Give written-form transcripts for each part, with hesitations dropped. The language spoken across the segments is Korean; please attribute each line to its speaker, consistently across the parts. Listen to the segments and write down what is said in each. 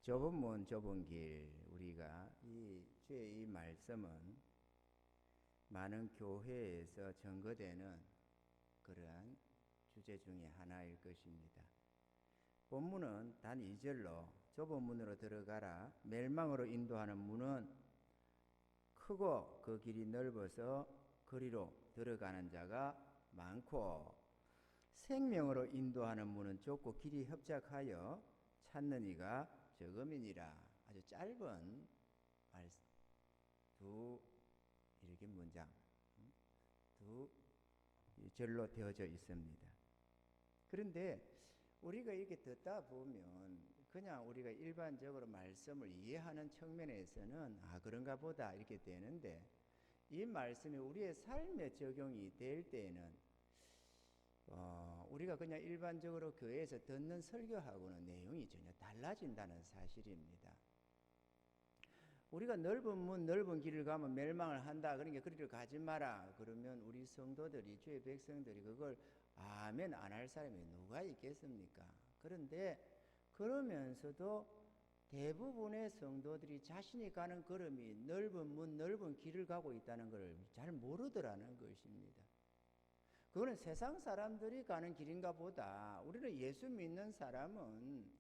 Speaker 1: 좁은 문 좁은 길, 우리가 이 주의 이 말씀은 많은 교회에서 전거되는 그러한 주제 중에 하나일 것입니다. 본문은 단 2절로 좁은 문으로 들어가라, 멸망으로 인도하는 문은 크고 그 길이 넓어서 그리로 들어가는 자가 많고 생명으로 인도하는 문은 좁고 길이 협착하여 찾는 이가 적음이니라. 아주 짧은 두 이렇게 문장, 두 절로 되어져 있습니다. 그런데 우리가 이렇게 듣다 보면 그냥 우리가 일반적으로 말씀을 이해하는 측면에서는 그런가 보다 이렇게 되는데, 이 말씀이 우리의 삶에 적용이 될 때에는 우리가 그냥 일반적으로 교회에서 듣는 설교하고는 내용이 전혀 달라진다는 사실입니다. 우리가 넓은 문 넓은 길을 가면 멸망을 한다, 그러니까 그리를 가지 마라 그러면 우리 성도들이, 주의 백성들이 그걸 아멘 안 할 사람이 누가 있겠습니까? 그런데 그러면서도 대부분의 성도들이 자신이 가는 걸음이 넓은 문 넓은 길을 가고 있다는 걸 잘 모르더라는 것입니다. 그거는 세상 사람들이 가는 길인가 보다, 우리는 예수 믿는 사람은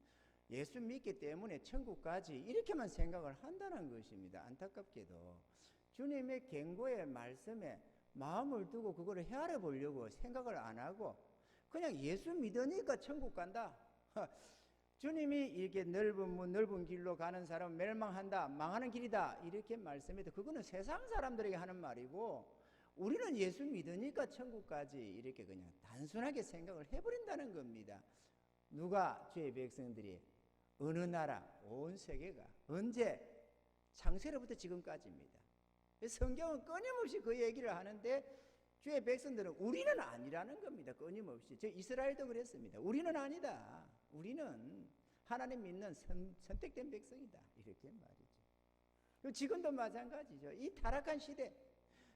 Speaker 1: 예수 믿기 때문에 천국까지 이렇게만 생각을 한다는 것입니다. 안타깝게도 주님의 경고의 말씀에 마음을 두고 그거를 헤아려 보려고 생각을 안 하고 그냥 예수 믿으니까 천국 간다, 주님이 이렇게 넓은 문 넓은 길로 가는 사람은 멸망한다, 망하는 길이다 이렇게 말씀해도 그거는 세상 사람들에게 하는 말이고, 우리는 예수 믿으니까 천국까지 이렇게 그냥 단순하게 생각을 해버린다는 겁니다. 누가? 주의 백성들이. 어느 나라? 온 세계가. 언제? 창세로부터 지금까지입니다. 성경은 끊임없이 그 얘기를 하는데 주의 백성들은 우리는 아니라는 겁니다. 끊임없이. 저 이스라엘도 그랬습니다. 우리는 아니다. 우리는 하나님 믿는 선택된 백성이다, 이렇게 말이죠. 지금도 마찬가지죠. 이 타락한 시대,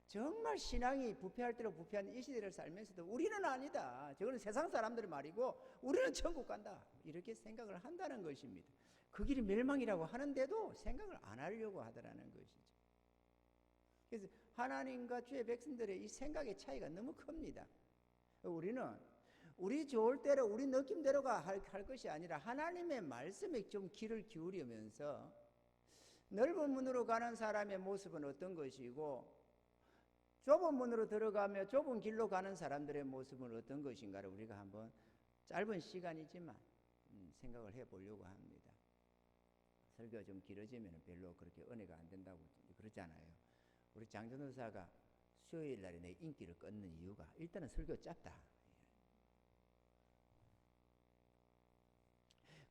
Speaker 1: 정말 신앙이 부패할 대로 부패한 이 시대를 살면서도 우리는 아니다, 저거는 세상 사람들 말이고 우리는 천국 간다, 이렇게 생각을 한다는 것입니다. 그 길이 멸망이라고 하는데도 생각을 안 하려고 하더라는 것이죠. 그래서 하나님과 주의 백성들의 이 생각의 차이가 너무 큽니다. 우리는 우리 좋을 대로 우리 느낌대로가 할 것이 아니라 하나님의 말씀에 좀 귀를 기울이면서 넓은 문으로 가는 사람의 모습은 어떤 것이고 좁은 문으로 들어가며 좁은 길로 가는 사람들의 모습은 어떤 것인가를 우리가 한번 짧은 시간이지만 생각을 해보려고 합니다. 설교가 좀 길어지면 별로 그렇게 은혜가 안 된다고 그러잖아요. 우리 장전도사가 수요일 날에 내 인기를 끊는 이유가 일단은 설교 짧다.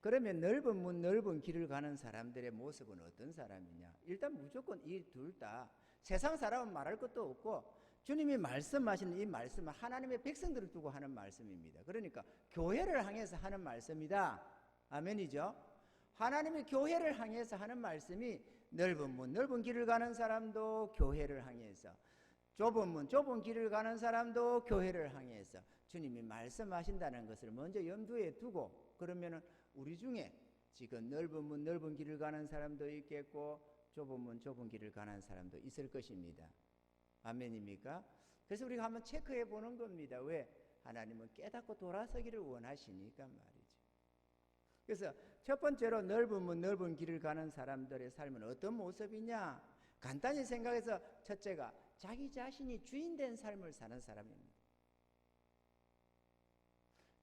Speaker 1: 그러면 넓은 문 넓은 길을 가는 사람들의 모습은 어떤 사람이냐? 일단 무조건 이 둘 다 세상 사람은 말할 것도 없고 주님이 말씀하시는 이 말씀은 하나님의 백성들을 두고 하는 말씀입니다. 그러니까 교회를 향해서 하는 말씀이다. 아멘이죠? 하나님의 교회를 향해서 하는 말씀이 넓은 문 넓은 길을 가는 사람도 교회를 향해서, 좁은 문 좁은 길을 가는 사람도 교회를 향해서 주님이 말씀하신다는 것을 먼저 염두에 두고, 그러면은 우리 중에 지금 넓은 문 넓은 길을 가는 사람도 있겠고 좁은 문 좁은 길을 가는 사람도 있을 것입니다. 아멘입니까? 그래서 우리가 한번 체크해 보는 겁니다. 왜? 하나님은 깨닫고 돌아서기를 원하시니까 말이죠. 그래서 첫 번째로 넓은 문 넓은 길을 가는 사람들의 삶은 어떤 모습이냐? 간단히 생각해서 첫째가 자기 자신이 주인된 삶을 사는 사람입니다.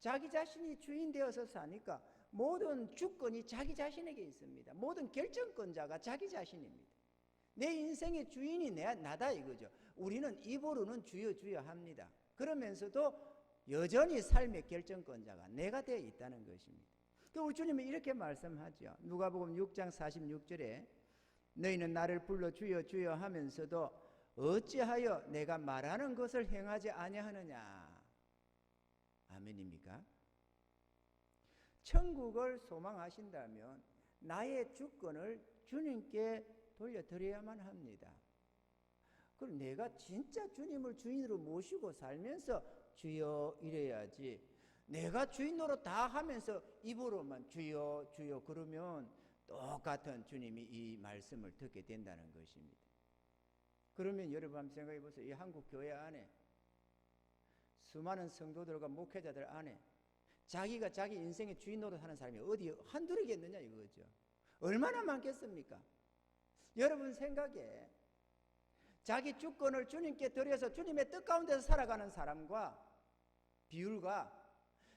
Speaker 1: 자기 자신이 주인 되어서 사니까 모든 주권이 자기 자신에게 있습니다. 모든 결정권자가 자기 자신입니다. 내 인생의 주인이 나다 이거죠. 우리는 입으로는 주여 주여 합니다. 그러면서도 여전히 삶의 결정권자가 내가 되어 있다는 것입니다. 우리 주님은 이렇게 말씀하죠. 누가복음 6장 46절에 너희는 나를 불러 주여 주여 하면서도 어찌하여 내가 말하는 것을 행하지 아니하느냐. 아멘입니까? 천국을 소망하신다면 나의 주권을 주님께 돌려드려야만 합니다. 그럼 내가 진짜 주님을 주인으로 모시고 살면서 주여 이래야지, 내가 주인 노릇 다 하면서 입으로만 주여 주여 그러면 똑같은 주님이 이 말씀을 듣게 된다는 것입니다. 그러면 여러분 한번 생각해 보세요. 이 한국 교회 안에 수많은 성도들과 목회자들 안에 자기가 자기 인생의 주인 노릇하는 사람이 어디 한둘이겠느냐 이거죠. 얼마나 많겠습니까? 여러분 생각에 자기 주권을 주님께 드려서 주님의 뜻 가운데서 살아가는 사람과 비율과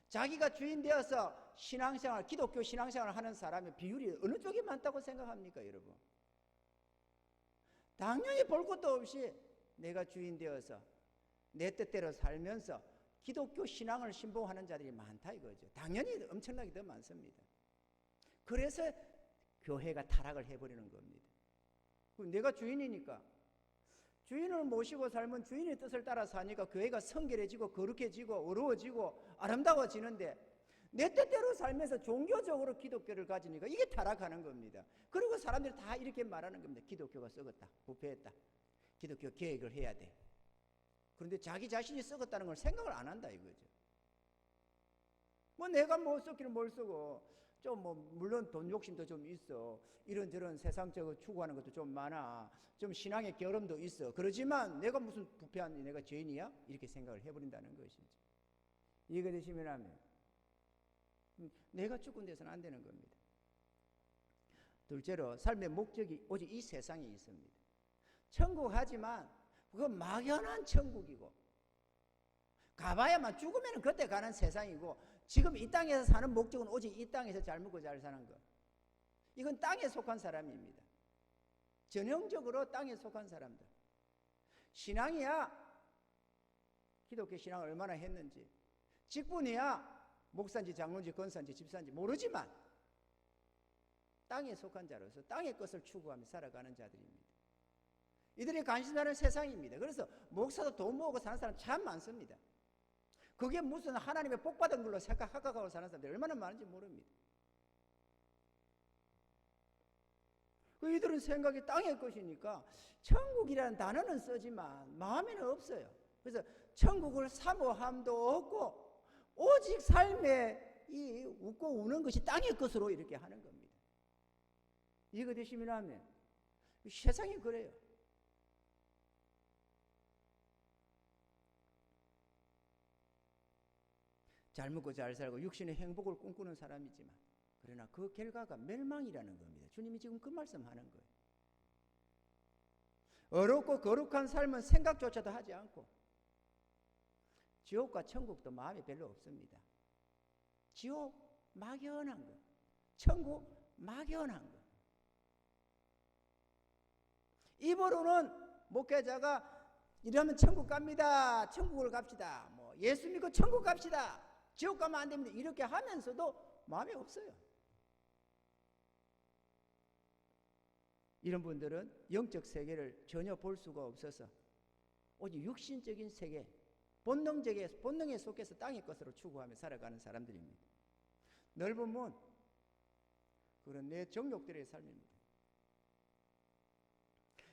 Speaker 1: 자기가 주인 되어서 신앙생활, 기독교 신앙생활을 하는 사람의 비율이 어느 쪽이 많다고 생각합니까, 여러분? 당연히 볼 것도 없이 내가 주인 되어서 내 뜻대로 살면서 기독교 신앙을 신봉하는 자들이 많다 이거죠. 당연히 엄청나게 더 많습니다. 그래서 교회가 타락을 해버리는 겁니다. 내가 주인이니까 주인을 모시고 살면 주인의 뜻을 따라 사니까 교회가 성결해지고 거룩해지고 어려워지고 아름다워지는데 내 뜻대로 살면서 종교적으로 기독교를 가지니까 이게 타락하는 겁니다. 그리고 사람들이 다 이렇게 말하는 겁니다. 기독교가 썩었다, 부패했다, 기독교 개혁을 해야 돼. 그런데 자기 자신이 썩었다는 걸 생각을 안 한다 이거죠. 뭐 내가 뭐 썩기는 뭘 쓰고 좀 뭐 물론 돈 욕심도 좀 있어, 이런저런 세상적으로 추구하는 것도 좀 많아, 좀 신앙의 결함도 있어. 그러지만 내가 무슨 부패한 내가 죄인이야? 이렇게 생각을 해버린다는 것이죠. 이해가 되시면 하면 내가 주권돼서는 안 되는 겁니다. 둘째로 삶의 목적이 오직 이 세상에 있습니다. 천국 하지만 그건 막연한 천국이고 가봐야만 죽으면 그때 가는 세상이고 지금 이 땅에서 사는 목적은 오직 이 땅에서 잘 먹고 잘 사는 것. 이건 땅에 속한 사람입니다. 전형적으로 땅에 속한 사람들. 신앙이야 기독교 신앙을 얼마나 했는지, 직분이야 목사인지 장로인지 권사인지 집사인지 모르지만 땅에 속한 자로서 땅의 것을 추구하며 살아가는 자들입니다. 이들이 관심사는 세상입니다. 그래서 목사도 돈 모으고 사는 사람 참 많습니다. 그게 무슨 하나님의 복받은 걸로 생각하고 사는 사람들이 얼마나 많은지 모릅니다. 이들은 생각이 땅의 것이니까 천국이라는 단어는 쓰지만 마음에는 없어요. 그래서 천국을 사모함도 없고 오직 삶에 이 웃고 우는 것이 땅의 것으로 이렇게 하는 겁니다. 이거 되시면 하면 세상이 그래요. 잘 먹고 잘 살고 육신의 행복을 꿈꾸는 사람이지만 그러나 그 결과가 멸망이라는 겁니다. 주님이 지금 그 말씀하는 거예요. 어렵고 거룩한 삶은 생각조차도 하지 않고 지옥과 천국도 마음에 별로 없습니다. 지옥 막연한 것, 천국 막연한 것. 입으로는 목회자가 이러면 천국 갑니다, 천국을 갑시다, 뭐 예수 믿고 천국 갑시다, 지옥 가면 안 됩니다, 이렇게 하면서도 마음에 없어요. 이런 분들은 영적 세계를 전혀 볼 수가 없어서 오직 육신적인 세계, 본능에 속해서 땅의 것으로 추구하며 살아가는 사람들입니다. 넓은 문, 그런 내 정욕들의 삶입니다.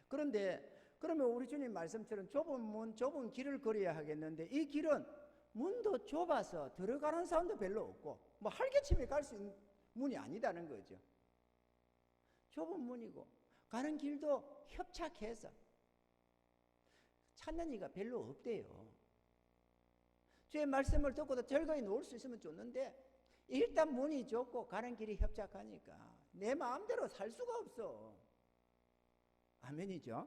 Speaker 1: 그런데 그러면 우리 주님 말씀처럼 좁은 문, 좁은 길을 걸어야 하겠는데 이 길은 문도 좁아서 들어가는 사람도 별로 없고 뭐 활개치며 갈 수 있는 문이 아니다는 거죠. 좁은 문이고 가는 길도 협착해서 찾는 이가 별로 없대요. 주의 말씀을 듣고도 즐거이 놓을 수 있으면 좋는데 일단 문이 좁고 가는 길이 협착하니까 내 마음대로 살 수가 없어. 아멘이죠?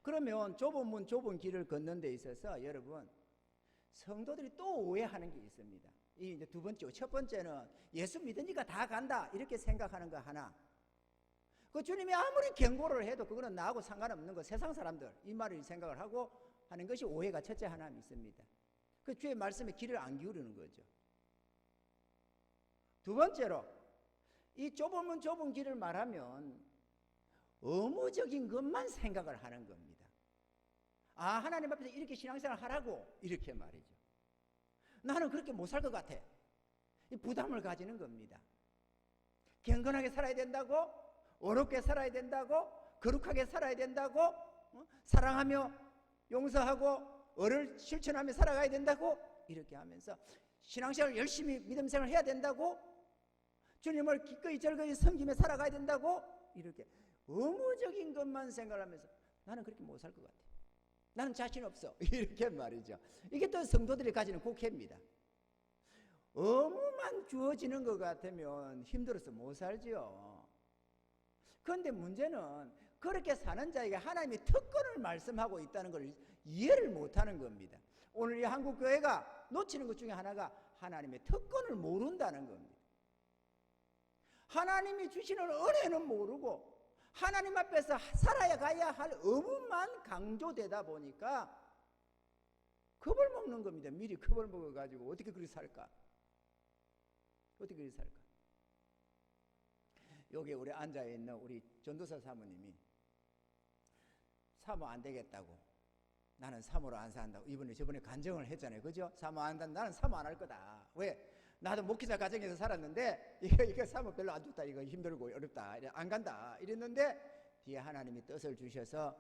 Speaker 1: 그러면 좁은 문, 좁은 길을 걷는 데 있어서 여러분 성도들이 또 오해하는 게 있습니다. 이 이제 두 번째, 첫 번째는 예수 믿으니까 다 간다 이렇게 생각하는 거 하나. 그 주님이 아무리 경고를 해도 그거는 나하고 상관없는 거, 세상 사람들 이 말을 생각을 하고 하는 것이 오해가 첫째 하나 있습니다. 그 주의 말씀에 귀를 안 기울이는 거죠. 두 번째로 이 좁은 문, 좁은 길을 말하면 의무적인 것만 생각을 하는 겁니다. 아, 하나님 앞에서 이렇게 신앙생활 하라고 이렇게 말이죠. 나는 그렇게 못 살 것 같아. 이 부담을 가지는 겁니다. 경건하게 살아야 된다고, 어렵게 살아야 된다고, 거룩하게 살아야 된다고, 사랑하며 용서하고 을을 실천하며 살아가야 된다고 이렇게 하면서 신앙생활 열심히 믿음생활 해야 된다고 주님을 기꺼이 절거이 섬기며 살아가야 된다고 이렇게 의무적인 것만 생각하면서 나는 그렇게 못 살 것 같아. 나는 자신 없어. 이렇게 말이죠. 이게 또 성도들이 가지는 국회입니다. 의무만 주어지는 것 같으면 힘들어서 못 살지요. 그런데 문제는 그렇게 사는 자에게 하나님이 특권을 말씀하고 있다는 걸 이해를 못하는 겁니다. 오늘 이 한국교회가 놓치는 것 중에 하나가 하나님의 특권을 모른다는 겁니다. 하나님이 주시는 은혜는 모르고 하나님 앞에서 살아야 가야 할 의무만 강조되다 보니까 겁을 먹는 겁니다. 미리 겁을 먹어가지고 어떻게 그렇게 살까? 어떻게 그렇게 살까? 여기 우리 앉아있는 우리 전도사 사모님이 사모 안 되겠다고, 나는 사모로 안 산다고 저번에 간증을 했잖아요. 그죠? 사모 안 한다. 나는 사모 안 할 거다. 왜? 나도 목회자 가정에서 살았는데 이거 사모 별로 안 좋다. 이거 힘들고 어렵다. 안 간다. 이랬는데 뒤에 하나님이 뜻을 주셔서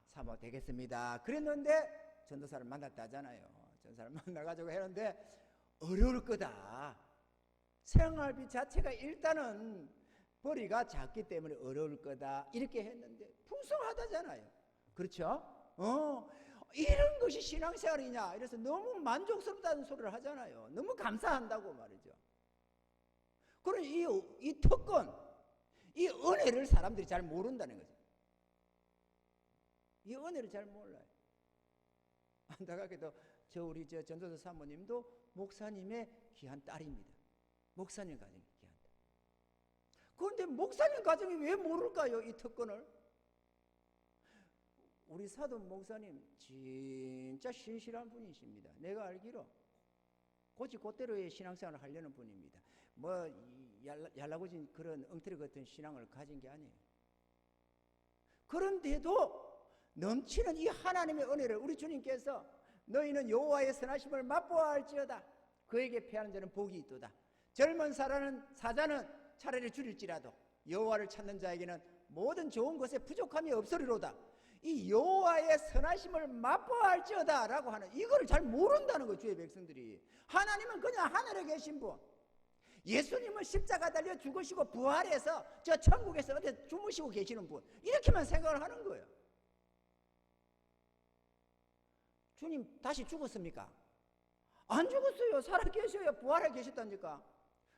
Speaker 1: 사모 되겠습니다. 그랬는데 전도사를 만났다잖아요. 전도사를 만나가지고 했는데 어려울 거다. 생활비 자체가 일단은 벌이가 작기 때문에 어려울 거다. 이렇게 했는데 풍성하다잖아요. 그렇죠? 이런 것이 신앙생활이냐? 이래서 너무 만족스럽다는 소리를 하잖아요. 너무 감사한다고 말이죠. 그럼 이 특권, 이 은혜를 사람들이 잘 모른다는 거죠. 이 은혜를 잘 몰라요. 안타깝게도 우리 전도사 사모님도 목사님의 귀한 딸입니다. 목사님 가정이 귀한 딸. 그런데 목사님 가정이 왜 모를까요? 이 특권을? 우리 사도 목사님 진짜 신실한 분이십니다. 내가 알기로 곧대로의 신앙생활을 하려는 분입니다. 얄라고진 그런 엉터리 같은 신앙을 가진 게 아니에요. 그런데도 넘치는 이 하나님의 은혜를 우리 주님께서 너희는 여호와의 선하심을 맛보아 할지어다. 그에게 패하는 자는 복이 있도다. 젊은 사자는 차라리 줄일지라도 여호와를 찾는 자에게는 모든 좋은 것에 부족함이 없으리로다. 이 여호와의 선하심을 맛보아 할지어다 라고 하는 이거를 잘 모른다는 거예요. 주의 백성들이. 하나님은 그냥 하늘에 계신 분, 예수님은 십자가 달려 죽으시고 부활해서 저 천국에서 어디 주무시고 계시는 분, 이렇게만 생각을 하는 거예요. 주님 다시 죽었습니까? 안 죽었어요. 살아 계셔요. 부활해 계셨다니까.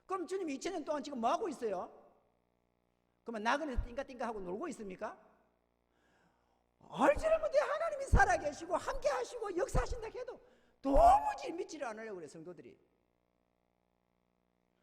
Speaker 1: 그럼 주님 2000년 동안 지금 뭐 하고 있어요? 그러면 나그네에서 띵까띵까 하고 놀고 있습니까? 알지를 못해. 하나님이 살아계시고 함께 하시고 역사하신다 해도 도무지 믿지를 않으려고 그래, 성도들이.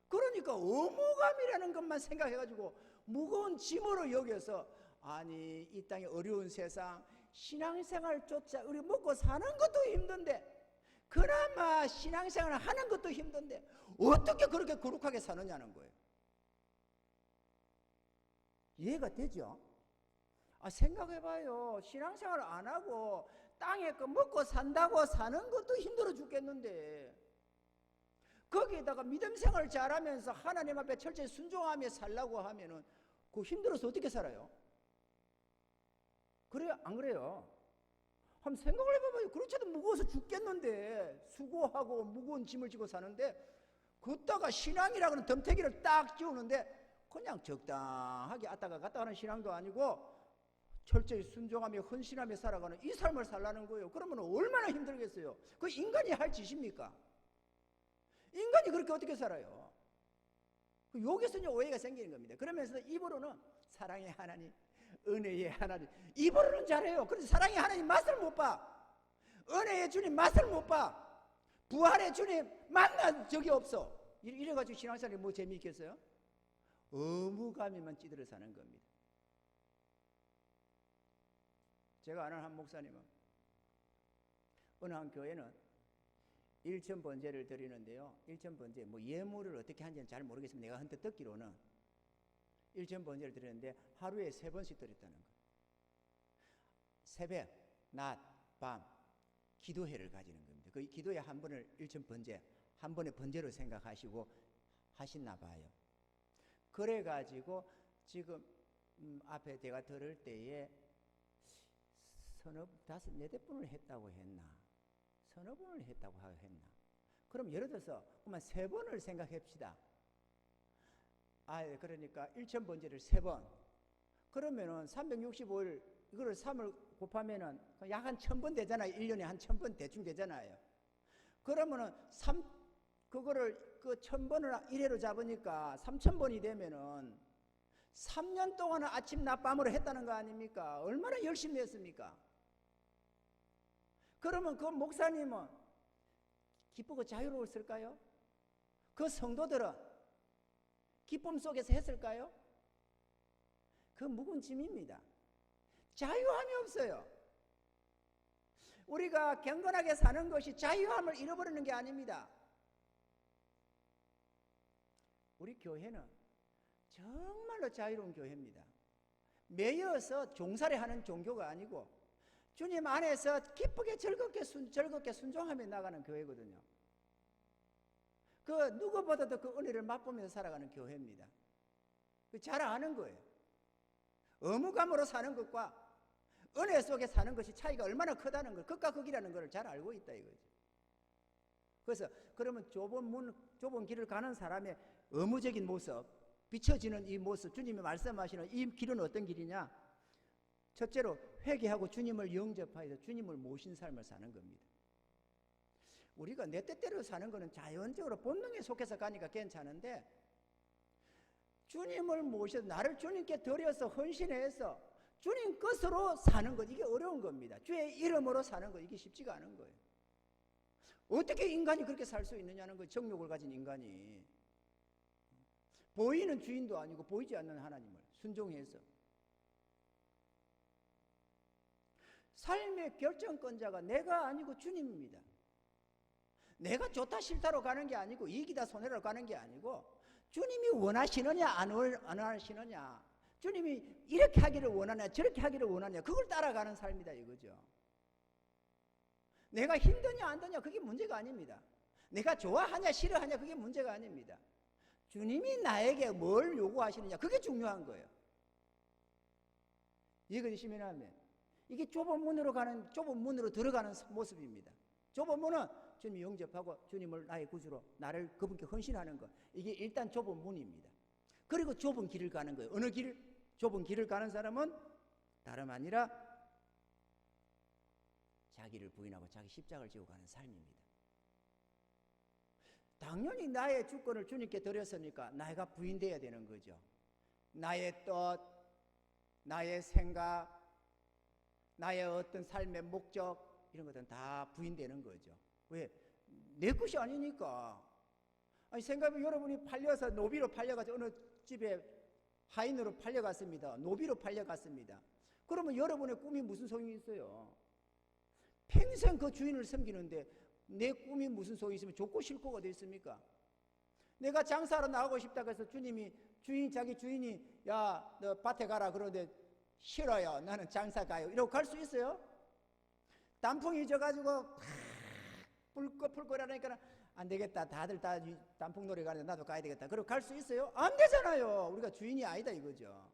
Speaker 1: 그러니까 의무감이라는 것만 생각해가지고 무거운 짐으로 여겨서, 아니 이 땅의 어려운 세상 신앙생활조차 우리 먹고 사는 것도 힘든데, 그나마 신앙생활을 하는 것도 힘든데 어떻게 그렇게 거룩하게 사느냐는 거예요. 이해가 되죠? 생각해봐요. 신앙생활을 안 하고 땅에 거 먹고 산다고 사는 것도 힘들어 죽겠는데, 거기에다가 믿음 생활을 잘하면서 하나님 앞에 철저히 순종하며 살라고 하면은 그거 힘들어서 어떻게 살아요? 그래요? 안 그래요? 한번 생각을 해봐봐요. 그렇지 않아도 무거워서 죽겠는데, 수고하고 무거운 짐을 지고 사는데, 걷다가 신앙이라고는 덤태기를 딱 씌우는데 그냥 적당하게 왔다가 갔다 하는 신앙도 아니고 철저히 순종하며 헌신하며 살아가는 이 삶을 살라는 거예요. 그러면 얼마나 힘들겠어요? 그 인간이 할 짓입니까? 인간이 그렇게 어떻게 살아요? 여기서 이제 오해가 생기는 겁니다. 그러면서 입으로는 사랑의 하나님, 은혜의 하나님, 입으로는 잘해요. 그런데 사랑의 하나님 맛을 못 봐. 은혜의 주님 맛을 못 봐. 부활의 주님 만난 적이 없어. 이래가지고 신앙생활이 뭐 재미있겠어요? 의무감에만 찌들어 사는 겁니다. 제가 아는 한 목사님은 어느 한 교회는 일천 번제를 드리는데요. 일천 번제, 예물을 어떻게 하는지는 잘 모르겠습니다. 내가 헌뜻 듣기로는 일천 번제를 드리는데 하루에 3번씩 드렸다는 거예요. 새벽, 낮, 밤 기도회를 가지는 겁니다. 그 기도회 한 번을 일천 번제, 한 번의 번제로 생각하시고 하시나 봐요. 그래가지고 지금 앞에 제가 들을 때에 서너 네댓 번을 했다고 했나? 서너 번을 했다고 했나? 그럼 예를 들어서 그만 3번을 생각합시다. 그러니까 1,000번제를 3번. 그러면은 365일 이거를 3을 곱하면은 약 한 1,000번 되잖아요. 1년에 한 1,000번 대충 되잖아요. 그러면은 그거를 그 1,000번을 1회로 잡으니까 3,000번이 되면은 3년 동안 아침 낮밤으로 했다는 거 아닙니까? 얼마나 열심히 했습니까? 그러면 그 목사님은 기쁘고 자유로웠을까요? 그 성도들은 기쁨 속에서 했을까요? 그 묵은 짐입니다. 자유함이 없어요. 우리가 경건하게 사는 것이 자유함을 잃어버리는 게 아닙니다. 우리 교회는 정말로 자유로운 교회입니다. 매여서 종살이 하는 종교가 아니고 주님 안에서 기쁘게 즐겁게 순종하며 나가는 교회거든요. 그 누구보다도 그 은혜를 맛보면서 살아가는 교회입니다. 잘 아는 거예요. 의무감으로 사는 것과 은혜 속에 사는 것이 차이가 얼마나 크다는 걸, 극과 극이라는 걸 잘 알고 있다 이거죠. 그래서 그러면 좁은 길을 가는 사람의 의무적인 모습, 비춰지는 이 모습, 주님이 말씀하시는 이 길은 어떤 길이냐? 첫째로 회개하고 주님을 영접하여서 주님을 모신 삶을 사는 겁니다. 우리가 내 뜻대로 사는 것은 자연적으로 본능에 속해서 가니까 괜찮은데, 주님을 모셔서 나를 주님께 드려서 헌신해서 주님 것으로 사는 것, 이게 어려운 겁니다. 주의 이름으로 사는 것, 이게 쉽지가 않은 거예요. 어떻게 인간이 그렇게 살 수 있느냐는 거예요. 정욕을 가진 인간이. 보이는 주인도 아니고 보이지 않는 하나님을 순종해서. 삶의 결정권자가 내가 아니고 주님입니다. 내가 좋다 싫다로 가는 게 아니고 이익이다 손해로 가는 게 아니고 주님이 원하시느냐 안 원하시느냐, 주님이 이렇게 하기를 원하냐 저렇게 하기를 원하냐, 그걸 따라가는 삶이다 이거죠. 내가 힘드냐 안 드냐 그게 문제가 아닙니다. 내가 좋아하냐 싫어하냐 그게 문제가 아닙니다. 주님이 나에게 뭘 요구하시느냐 그게 중요한 거예요. 이해되시면 이게 좁은 문으로 들어가는 모습입니다. 좁은 문은 주님 영접하고 주님을 나의 구주로 나를 그분께 헌신하는 것, 이게 일단 좁은 문입니다. 그리고 좁은 길을 가는 거예요. 어느 길? 좁은 길을 가는 사람은 다름 아니라 자기를 부인하고 자기 십자가를 지고 가는 삶입니다. 당연히 나의 주권을 주님께 드렸으니까 내가 부인돼야 되는 거죠. 나의 뜻, 나의 생각, 나의 어떤 삶의 목적, 이런 것들은 다 부인되는 거죠. 왜? 내 것이 아니니까. 아니, 생각해보면 여러분이 팔려서 노비로 팔려가지고 어느 집에 하인으로 팔려갔습니다. 노비로 팔려갔습니다. 그러면 여러분의 꿈이 무슨 소용이 있어요? 평생 그 주인을 섬기는데 내 꿈이 무슨 소용이 있으면 좋고 싫고가 어디 있습니까? 내가 장사하러 나가고 싶다고 해서 자기 주인이 야, 너 밭에 가라 그러는데 싫어요. 나는 장사 가요. 이러고 갈 수 있어요? 단풍이 져가지고 불꺼불꺼라니까 안 되겠다. 다들 다 단풍놀이 가는데 나도 가야 되겠다. 그러고 갈 수 있어요? 안 되잖아요. 우리가 주인이 아니다 이거죠.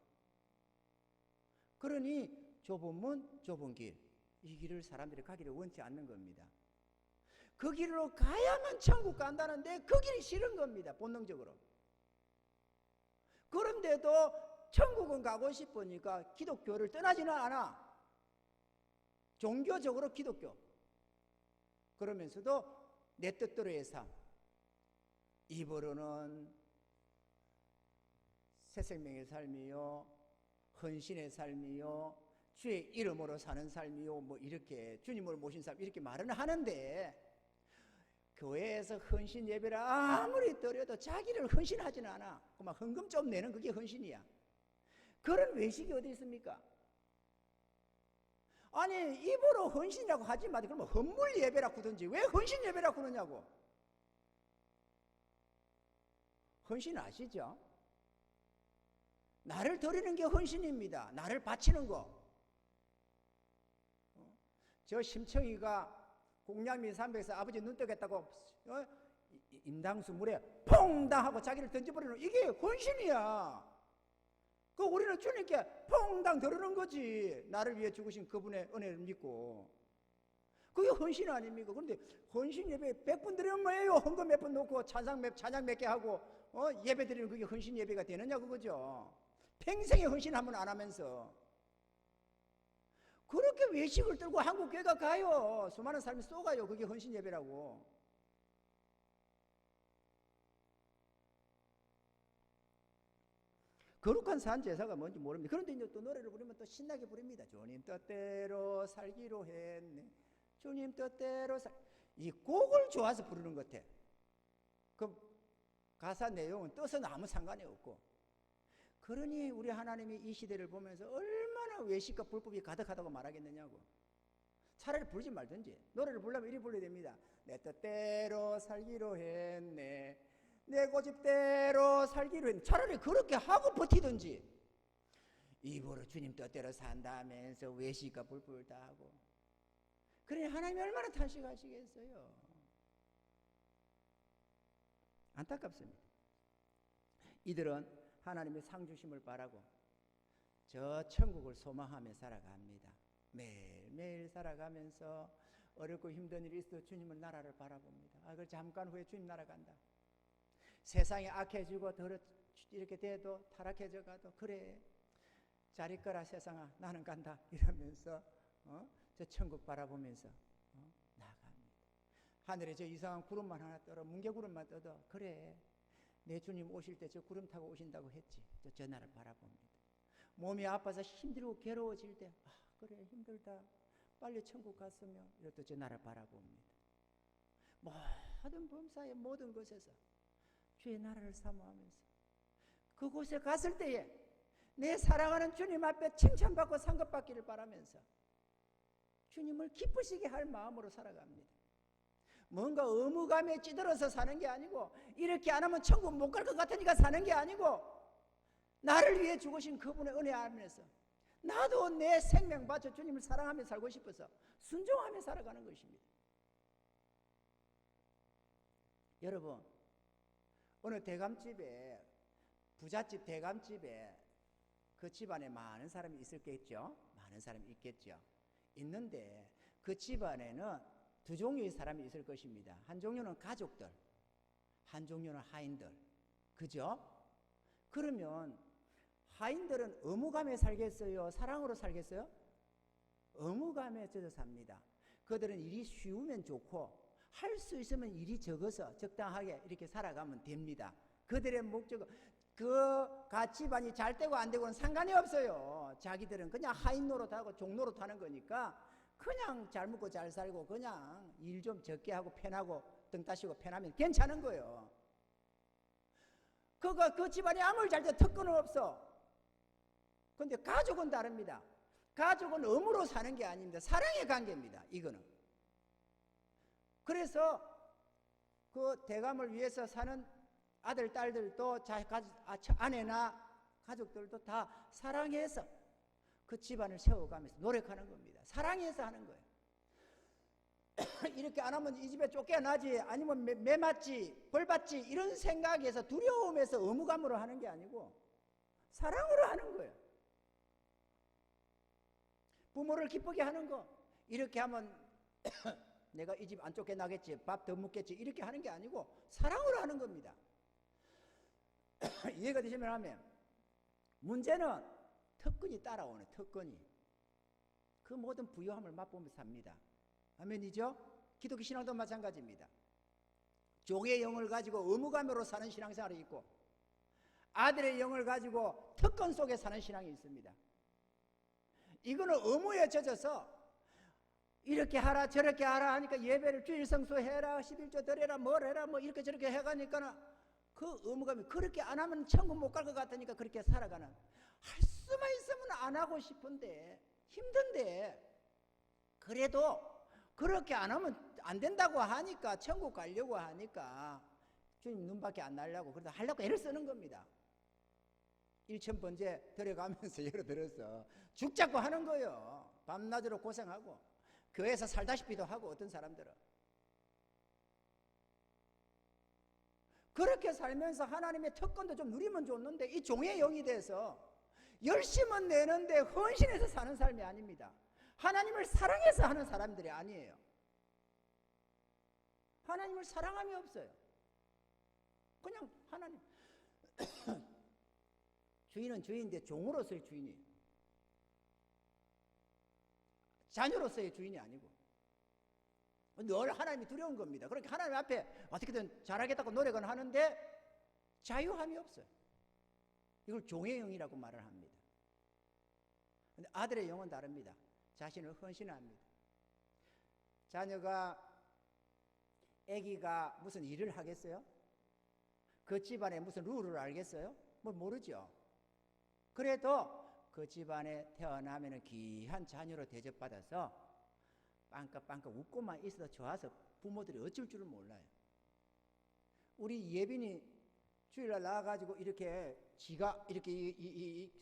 Speaker 1: 그러니 좁은 문, 좁은 길, 이 길을 사람들이 가기를 원치 않는 겁니다. 그 길로 가야만 천국 간다는데 그 길이 싫은 겁니다. 본능적으로. 그런데도 천국은 가고 싶으니까 기독교를 떠나지는 않아. 종교적으로 기독교. 그러면서도 내 뜻대로의 삶. 입으로는 새 생명의 삶이요, 헌신의 삶이요, 주의 이름으로 사는 삶이요, 뭐 이렇게 주님을 모신 삶 이렇게 말은 하는데 교회에서 헌신 예배를 아무리 드려도 자기를 헌신하지는 않아. 그만 헌금 좀 내는 그게 헌신이야. 그런 외식이 어디 있습니까? 아니, 입으로 헌신이라고 하지 마세요. 그러면 헌물 예배라고 하든지 왜 헌신 예배라고 그러냐고. 헌신 아시죠? 나를 드리는 게 헌신입니다. 나를 바치는 거. 저 심청이가 공양미 산백에서 아버지 눈 뜨겠다고 임당수 물에 퐁당 하고 자기를 던져버리는, 이게 헌신이야. 그 우리는 주님께 퐁당 드리는 거지. 나를 위해 죽으신 그분의 은혜를 믿고. 그게 헌신 아닙니까? 그런데 헌신 예배 100분 드리면 뭐예요? 헌금 몇 번 놓고 찬양 몇 개 하고 예배 드리는 그게 헌신 예배가 되느냐 그거죠. 평생에 헌신 한번 안 하면서 그렇게 외식을 들고 한국 교회가 가요. 수많은 사람이 쏘가요. 그게 헌신 예배라고. 거룩한 산 제사가 뭔지 모릅니다. 그런데 이제 또 노래를 부르면 또 신나게 부릅니다. 주님 뜻대로 살기로 했네. 주님 뜻대로 이 곡을 좋아서 부르는 것 같아. 그 가사 내용은 뜻은 아무 상관이 없고. 그러니 우리 하나님이 이 시대를 보면서 얼마나 외식과 불법이 가득하다고 말하겠느냐고. 차라리 부르지 말든지. 노래를 부르려면 이리 불러야 됩니다. 내 뜻대로 살기로 했네. 내 고집대로 살기로 했네. 차라리 그렇게 하고 버티든지. 입으로 주님 뜻대로 산다면서 외식과 불법을 다 하고. 그러니 하나님이 얼마나 탄식하시겠어요. 안타깝습니다. 이들은 하나님의 상 주심을 바라고 저 천국을 소망하며 살아갑니다. 매일매일 살아가면서 어렵고 힘든 일이 있어도 주님의 나라를 바라봅니다. 그 잠깐 후에 주님 나라 간다. 세상이 악해지고 이렇게 돼도 타락해져 가도 그래 잘 있거라 세상아 나는 간다 이러면서 저 천국 바라보면서 나아갑니다. 하늘에 저 이상한 구름만 하나 떠도 뭉게구름만 떠도 그래 내 주님 오실 때 저 구름 타고 오신다고 했지. 저 나라를 바라봅니다. 몸이 아파서 힘들고 괴로워질 때 그래 힘들다 빨리 천국 갔으면 이렇게 저 나라를 바라봅니다. 모든 범사의 모든 것에서 주의 나라를 사모하면서 그곳에 갔을 때에 내 사랑하는 주님 앞에 칭찬받고 상급받기를 바라면서 주님을 기쁘시게 할 마음으로 살아갑니다. 뭔가 의무감에 찌들어서 사는 게 아니고 이렇게 안 하면 천국 못 갈 것 같으니까 사는 게 아니고 나를 위해 죽으신 그분의 은혜 안에서 나도 내 생명 바쳐 주님을 사랑하며 살고 싶어서 순종하며 살아가는 것입니다. 여러분 어느 대감집에 부잣집 대감집에 그 집안에 많은 사람이 있었겠죠. 많은 사람이 있겠죠. 있는데 그 집안에는 두 종류의 사람이 있을 것입니다. 한 종류는 가족들, 한 종류는 하인들. 그죠? 그러면 하인들은 의무감에 살겠어요? 사랑으로 살겠어요? 의무감에 젖어 삽니다. 그들은 일이 쉬우면 좋고 할 수 있으면 일이 적어서 적당하게 이렇게 살아가면 됩니다. 그들의 목적은 그 집안이 잘 되고 안 되고는 상관이 없어요. 자기들은 그냥 하인 노릇하고 종 노릇하는 거니까 그냥 잘 먹고 잘 살고 그냥 일 좀 적게 하고 편하고 등 따시고 편하면 괜찮은 거예요. 그 집안이 아무리 잘 돼 특권은 없어. 그런데 가족은 다릅니다. 가족은 의무로 사는 게 아닙니다. 사랑의 관계입니다. 이거는. 그래서 그 대감을 위해서 사는 아들, 딸들도 아내나 가족들도 다 사랑해서 그 집안을 세워가면서 노력하는 겁니다. 사랑해서 하는 거예요. 이렇게 안 하면 이 집에 쫓겨나지 아니면 매 맞지 벌 받지 이런 생각에서 두려움에서 의무감으로 하는 게 아니고 사랑으로 하는 거예요. 부모를 기쁘게 하는 거 이렇게 하면 내가 이 집 안 쫓겨나겠지 밥 더 먹겠지 이렇게 하는 게 아니고 사랑으로 하는 겁니다. 이해가 되시면 하면 문제는 특권이 따라오네. 특권이 그 모든 부유함을 맛보면서 삽니다. 아멘이죠? 기독교 신앙도 마찬가지입니다. 종의 영을 가지고 의무감으로 사는 신앙생활이 있고 아들의 영을 가지고 특권 속에 사는 신앙이 있습니다. 이거는 의무에 젖어서 이렇게 하라 저렇게 하라 하니까 예배를 주일 성수해라 11조 드려라 뭘 해라 뭐 이렇게 저렇게 해가니까 그 의무감이 그렇게 안 하면 천국 못 갈 것 같으니까 그렇게 살아가는 할 수만 있으면 안 하고 싶은데 힘든데 그래도 그렇게 안 하면 안 된다고 하니까 천국 가려고 하니까 주님 눈밖에 안 날려고 그러다 하려고 애를 쓰는 겁니다. 일천번째 들어가면서 예를 들어서 죽자고 하는 거예요. 밤낮으로 고생하고 교회에서 살다시피도 하고 어떤 사람들은 그렇게 살면서 하나님의 특권도 좀 누리면 좋는데 이 종의 영이 돼서 열심은 내는데 헌신해서 사는 삶이 아닙니다. 하나님을 사랑해서 하는 사람들이 아니에요. 하나님을 사랑함이 없어요. 그냥 하나님 주인은 주인인데 종으로서의 주인이에요. 자녀로서의 주인이 아니고 늘 하나님이 두려운 겁니다. 그렇게 하나님 앞에 어떻게든 잘하겠다고 노력은 하는데 자유함이 없어요. 이걸 종의 영이라고 말을 합니다. 근데 아들의 영은 다릅니다. 자신을 헌신합니다. 자녀가, 아기가 무슨 일을 하겠어요? 그 집안에 무슨 룰을 알겠어요? 뭐 모르죠. 그래도 그 집안에 태어나면 귀한 자녀로 대접받아서 빵긋빵긋 웃고만 있어도 좋아서 부모들이 어쩔 줄은 몰라요. 우리 예빈이 주일날 나와가지고 이렇게 지가 이렇게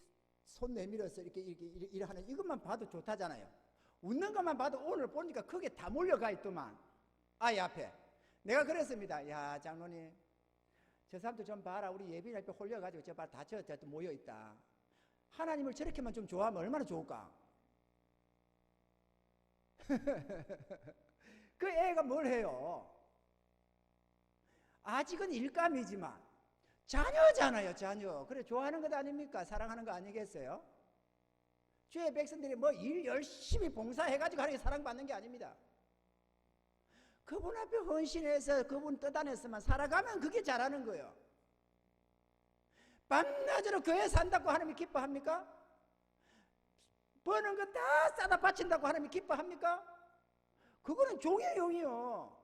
Speaker 1: 손 내밀어서 이렇게 하는 이것만 봐도 좋다잖아요. 웃는 것만 봐도 오늘 보니까 크게 다 몰려가 있더만 아이 앞에. 내가 그랬습니다. 야 장로님 저 사람들 좀 봐라. 우리 예빈이 앞에 홀려가지고 저 봐 다 저 모여있다. 하나님을 저렇게만 좀 좋아하면 얼마나 좋을까. 그 애가 뭘 해요? 아직은 일감이지만 자녀잖아요. 자녀. 그래 좋아하는 것 아닙니까? 사랑하는 거 아니겠어요? 주의 백성들이 뭐 일 열심히 봉사해가지고 하는 게 사랑받는 게 아닙니다. 그분 앞에 헌신해서 그분 뜻 안에서만 살아가면 그게 잘하는 거예요. 밤낮으로 교회 산다고 하나님이 기뻐합니까? 버는 거 다 싸다 바친다고 하나님이 기뻐합니까? 그거는 종의 영이요.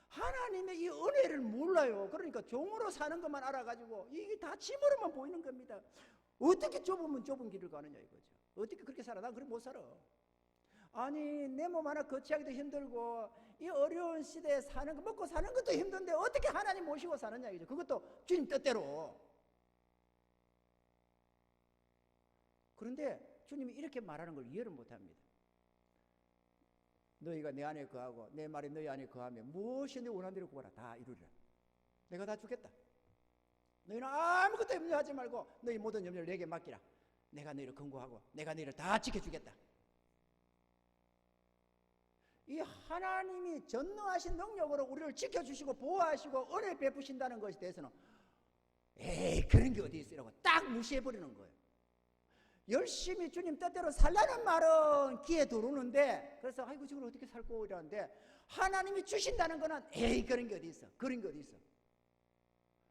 Speaker 1: 하나님의 이 은혜를 몰라요. 그러니까 종으로 사는 것만 알아가지고 이게 다 짐으로만 보이는 겁니다. 어떻게 좁으면 좁은 길을 가느냐 이거죠. 어떻게 그렇게 살아? 난 그렇게 못 살아. 아니 내 몸 하나 거치하기도 힘들고 이 어려운 시대에 사는 거 먹고 사는 것도 힘든데 어떻게 하나님 모시고 사느냐 이거죠. 그것도 주님 뜻대로. 그런데 주님이 이렇게 말하는 걸 이해를 못합니다. 너희가 내 안에 거하고 내 말이 너희 안에 거하면 무엇이 네 원하는 대로 구하라 다 이루리라. 내가 다 주겠다. 너희는 아무것도 염려하지 말고 너희 모든 염려를 내게 맡기라. 내가 너희를 권고하고 내가 너희를 다 지켜주겠다. 이 하나님이 전능하신 능력으로 우리를 지켜주시고 보호하시고 은혜 베푸신다는 것에 대해서는 에이 그런 게 어디 있으라고 딱 무시해버리는 거예요. 열심히 주님 뜻대로 살라는 말은 귀에 들어오는데 그래서 아이고 지금 어떻게 살고 이러는데 하나님이 주신다는 거는 에이 그런 게 어디 있어. 그런 게 어디 있어.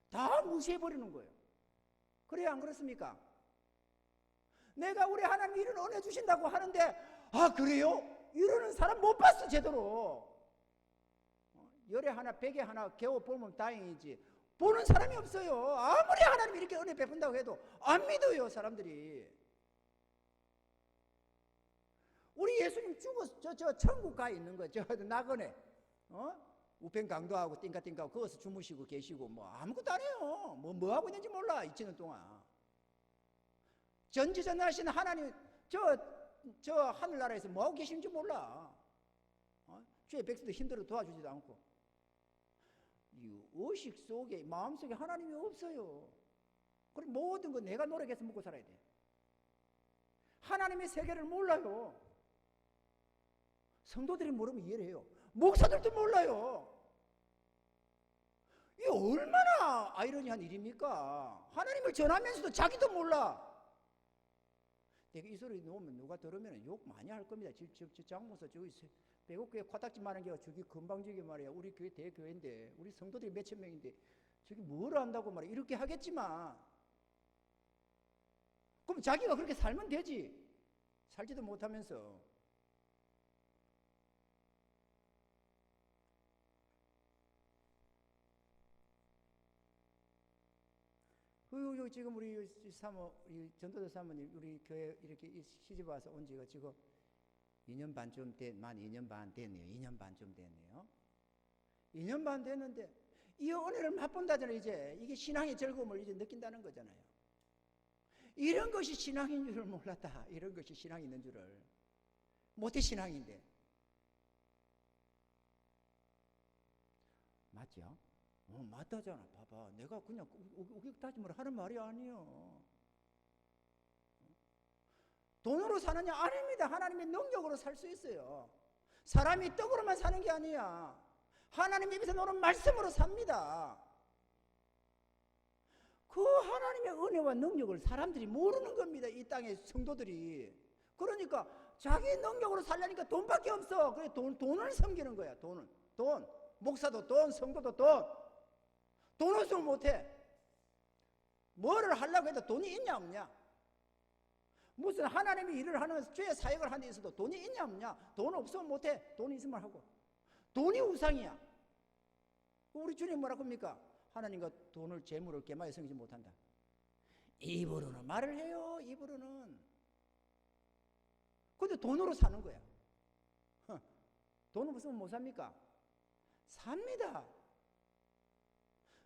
Speaker 1: 다 무시해버리는 거예요. 그래야 안 그렇습니까? 내가 우리 하나님 이런 은혜 주신다고 하는데 아 그래요? 이러는 사람 못 봤어 제대로. 열에 하나 백에 하나 겨우 보면 다행이지 보는 사람이 없어요. 아무리 하나님이 이렇게 은혜 베푼다고 해도 안 믿어요 사람들이. 우리 예수님 죽어서 저 천국 가 있는 거 저 나그네 우편 강도하고 띵까띵까하고 거기서 주무시고 계시고 뭐 아무것도 안 해요. 뭐 하고 있는지 몰라 2000년 동안. 전지전능하신 하나님 저 하늘나라에서 뭐 하고 계시는지 몰라. 주의 백성도 힘들어 도와주지도 않고. 이 의식 속에 마음속에 하나님이 없어요. 그럼 모든 거 내가 노력해서 먹고 살아야 돼. 하나님의 세계를 몰라요. 성도들이 모르면 이해를 해요. 목사들도 몰라요. 이게 얼마나 아이러니한 일입니까? 하나님을 전하면서도 자기도 몰라. 내가 이 소리 놓으면 누가 들으면 욕 많이 할 겁니다. 저 장모사 저기 배곡교회 코딱지 많은 게 저기 금방 저기 말이야. 우리 교회 대교회인데 우리 성도들이 몇천 명인데 저기 뭘 안다고 말이야. 이렇게 하겠지만 그럼 자기가 그렇게 살면 되지. 살지도 못하면서. 그리고 지금 우리 사모, 우리 전도사 사모님, 우리 교회 이렇게 시집 와서 온 지가 지금 2년 반쯤 만 2년 반 됐네요. 2년 반쯤 됐네요. 2년 반 됐는데 이 은혜를 맛본다잖아요. 이제 이게 신앙의 즐거움을 이제 느낀다는 거잖아요. 이런 것이 신앙인 줄을 몰랐다. 이런 것이 신앙이 있는 줄을. 모태 신앙인데. 맞죠? 맞다잖아. 봐봐. 내가 그냥 우격다짐을 하는 말이 아니에요. 돈으로 사느냐? 아닙니다. 하나님의 능력으로 살 수 있어요. 사람이 떡으로만 사는 게 아니야. 하나님 입에서 나오는 말씀으로 삽니다. 그 하나님의 은혜와 능력을 사람들이 모르는 겁니다. 이 땅의 성도들이. 그러니까 자기 능력으로 살려니까 돈밖에 없어. 그래 돈을 섬기는 거야. 돈. 목사도 돈, 성도도 돈. 돈 없으면 못해. 뭐를 하려고 해도 돈이 있냐 없냐. 무슨 하나님의 일을 하면서 죄의 사역을 하는 데 있어도 돈이 있냐 없냐. 돈 없으면 못해. 돈이 있으면 하고. 돈이 우상이야. 우리 주님 뭐라고 합니까? 하나님과 돈을 재물을 개마에 섬기지 못한다. 입으로는 말을 해요. 입으로는. 근데 돈으로 사는 거야. 돈 없으면 못 삽니까? 삽니다.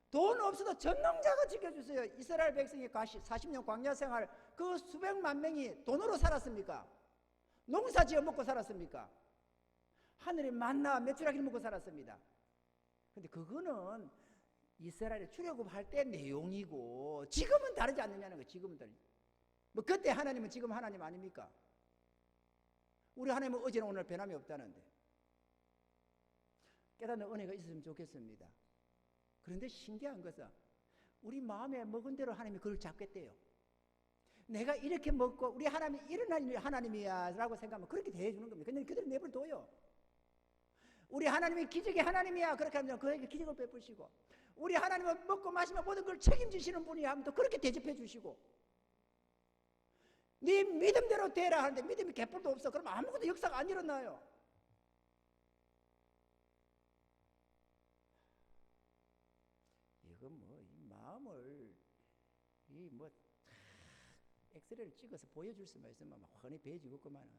Speaker 1: 돈 없어도 전능자가 지켜주세요. 이스라엘 백성이 40년 광야 생활 그 수백만 명이 돈으로 살았습니까? 농사 지어 먹고 살았습니까? 하늘의 만나 메추라기를 먹고 살았습니다. 근데 그거는 이스라엘에 출애굽할 때 내용이고 지금은 다르지 않느냐는 거예요. 지금은 다르지. 뭐 그때 하나님은 지금 하나님 아닙니까? 우리 하나님은 어제나 오늘 변함이 없다는데 깨닫는 은혜가 있었으면 좋겠습니다. 그런데 신기한 것은 우리 마음에 먹은 대로 하나님이 그걸 잡겠대요. 내가 이렇게 먹고 우리 하나님이 이런 하나님이야 라고 생각하면 그렇게 대해주는 겁니다. 근데 그대로 내버려둬요. 우리 하나님이 기적의 하나님이야 그렇게 하면 그에게 기적을 베푸시고 우리 하나님은 먹고 마시면 모든 걸 책임지시는 분이야 하면 또 그렇게 대접해 주시고 네 믿음대로 되라 하는데 믿음이 개뿔도 없어. 그럼 아무것도 역사가 안 일어나요. 이거 뭐 이 마음을 이 뭐 엑스레이를 찍어서 보여줄 수만 있으면 막 훤히 배지겠구만은.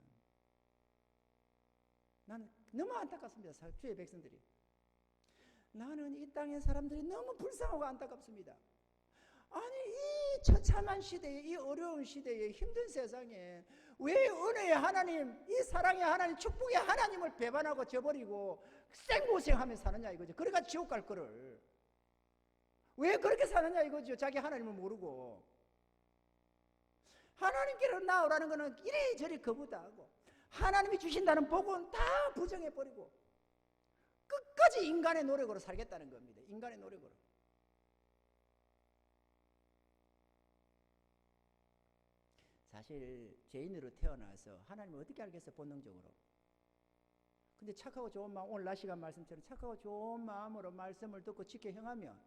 Speaker 1: 나는 너무 안타깝습니다. 주의 백성들이. 나는 이 땅의 사람들이 너무 불쌍하고 안타깝습니다. 아니 이 처참한 시대에 이 어려운 시대에 힘든 세상에 왜 은혜의 하나님 이 사랑의 하나님 축복의 하나님을 배반하고 저버리고 생고생하며 사느냐 이거죠. 그러니까 지옥 갈 거를 왜 그렇게 사느냐 이거죠. 자기 하나님을 모르고 하나님께로 나오라는 것은 이리저리 거부다하고 하나님이 주신다는 복은 다 부정해버리고 끝까지 인간의 노력으로 살겠다는 겁니다. 인간의 노력으로. 사실 죄인으로 태어나서 하나님을 어떻게 알겠어요? 본능적으로. 근데 착하고 좋은 마음, 오늘 낮시간 말씀처럼 착하고 좋은 마음으로 말씀을 듣고 지켜 행하면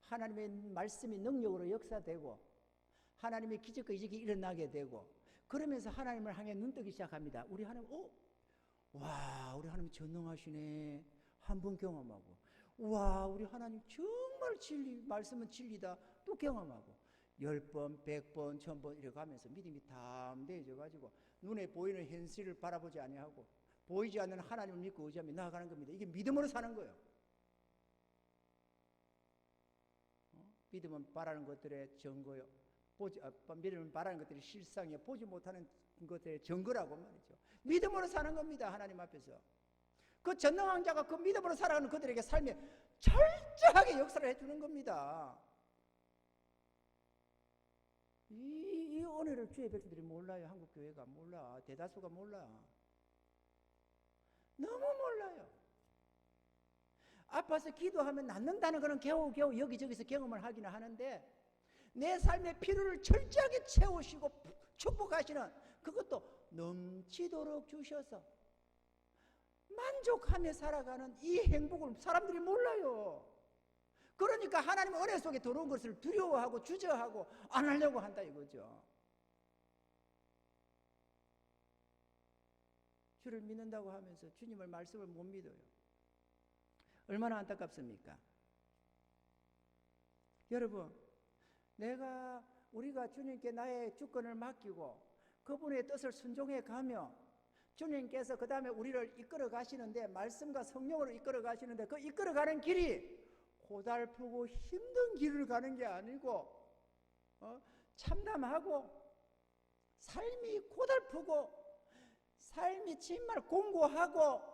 Speaker 1: 하나님의 말씀이 능력으로 역사되고 하나님의 기적과 이적이 일어나게 되고 그러면서 하나님을 향해 눈뜨기 시작합니다. 우리 하나님, 와, 우리 하나님 전능하시네. 한 번 경험하고, 와, 우리 하나님 정말 진리, 말씀은 진리다. 또 경험하고, 10번, 100번, 1000번 이렇게 가면서 믿음이 담대해져가지고 눈에 보이는 현실을 바라보지 아니하고 보이지 않는 하나님을 믿고 의지하며 나아가는 겁니다. 이게 믿음으로 사는 거예요. 믿음은 바라는 것들의 증거요. 믿음은 바라는 것들이 실상이요. 보지 못하는 것들의 증거라고 말이죠. 믿음으로 사는 겁니다. 하나님 앞에서. 그 전능한 자가 그 믿음으로 살아가는 그들에게 삶에 철저하게 역사를 해주는 겁니다. 이 은혜를 주의 백성들이 몰라요. 한국교회가 몰라. 대다수가 몰라. 너무 몰라요. 아파서 기도하면 낫는다는 것은 겨우겨우 여기저기서 경험을 하기는 하는데 내 삶의 필요를 철저하게 채우시고 축복하시는 그것도 넘치도록 주셔서 만족하며 살아가는 이 행복을 사람들이 몰라요. 그러니까 하나님의 은혜 속에 들어온 것을 두려워하고 주저하고 안 하려고 한다 이거죠. 주를 믿는다고 하면서 주님의 말씀을 못 믿어요. 얼마나 안타깝습니까? 여러분, 우리가 주님께 나의 주권을 맡기고 그분의 뜻을 순종해 가며 주님께서 그 다음에 우리를 이끌어 가시는데 말씀과 성령으로 이끌어 가시는데 그 이끌어 가는 길이 고달프고 힘든 길을 가는 게 아니고 참담하고 삶이 고달프고 삶이 정말 공고하고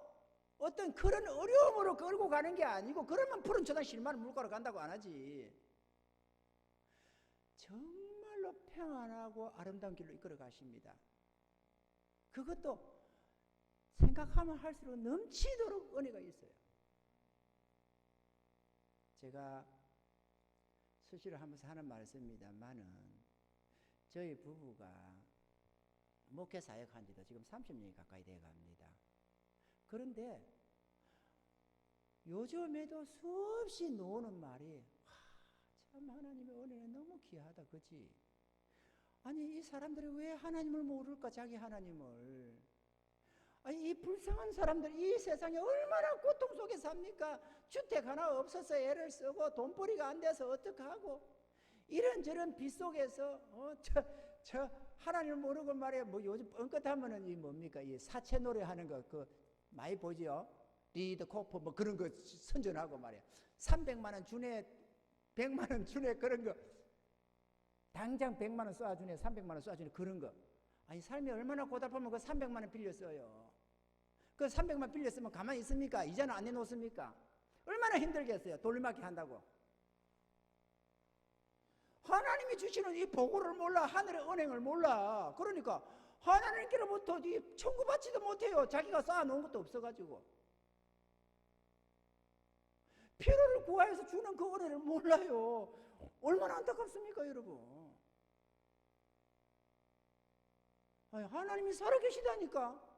Speaker 1: 어떤 그런 어려움으로 끌고 가는 게 아니고 그러면 푸른 초당 실만한 물가로 간다고 안 하지. 정말로 평안하고 아름다운 길로 이끌어 가십니다. 그것도 생각하면 할수록 넘치도록 은혜가 있어요. 제가 수시로 하면서 하는 말씀입니다만은 저희 부부가 목회 사역한 지도 지금 30년이 가까이 돼 갑니다. 그런데 요즘에도 수없이 나오는 말이 참 하나님의 은혜는 너무 귀하다 그지? 아니 이 사람들이 왜 하나님을 모를까 자기 하나님을. 아니 이 불쌍한 사람들 이 세상에 얼마나 고통 속에 삽니까? 주택 하나 없어서 애를 쓰고 돈벌이가 안 돼서 어떡하고 이런저런 빚 속에서 저 하나님을 모르고 말이야. 뭐 요즘 뻥끗하면은 이 뭡니까 이 사채 노래 하는 거 그 많이 보지요. 리드 코퍼 뭐 그런 거 선전하고 말이야. 300만 원 주네 100만 원 주네 그런 거 당장 100만 원 쏴주네 300만 원 쏴주네 그런 거. 아니 삶이 얼마나 고달프면 그 300만 원 빌렸어요. 그 300만 빌렸으면 가만히 있습니까? 이자는 안 내놓습니까? 얼마나 힘들겠어요. 돌려막기 한다고. 하나님이 주시는 이 보고를 몰라. 하늘의 은행을 몰라. 그러니까 하나님께로부터 이 청구 받지도 못해요. 자기가 쌓아놓은 것도 없어가지고. 필요를 구하여서 주는 그 은혜를 몰라요. 얼마나 안타깝습니까 여러분. 아니, 하나님이 살아계시다니까.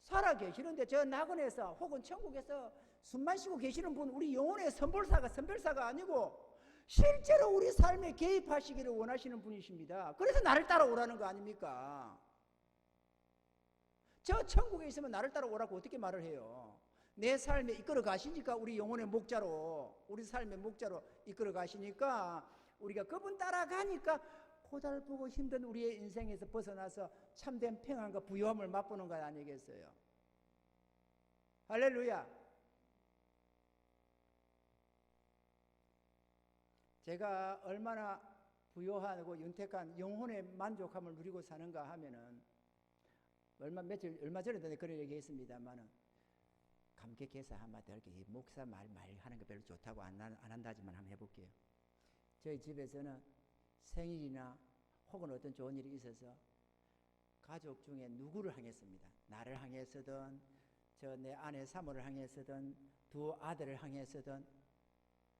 Speaker 1: 살아계시는데 저 낙원에서 혹은 천국에서 숨만 쉬고 계시는 분 우리 영혼의 선별사가 아니고 실제로 우리 삶에 개입하시기를 원하시는 분이십니다. 그래서 나를 따라오라는 거 아닙니까? 저 천국에 있으면 나를 따라오라고 어떻게 말을 해요? 내 삶에 이끌어 가시니까 우리 영혼의 목자로 우리 삶의 목자로 이끌어 가시니까 우리가 그분 따라가니까 고달프고 힘든 우리의 인생에서 벗어나서 참된 평안과 부유함을 맛보는 것 아니겠어요? 할렐루야. 제가 얼마나 부유하고 윤택한 영혼의 만족함을 누리고 사는가 하면은 얼마 전에도 그런 얘기했습니다만은 감격해서 한마디 할게요. 목사 말 하는 거 별로 좋다고 안 한다지만 한번 해볼게요. 저희 집에서는 생일이나 혹은 어떤 좋은 일이 있어서 가족 중에 누구를 향했습니다. 나를 향해서든 저 내 아내 사모를 향해서든 두 아들을 향해서든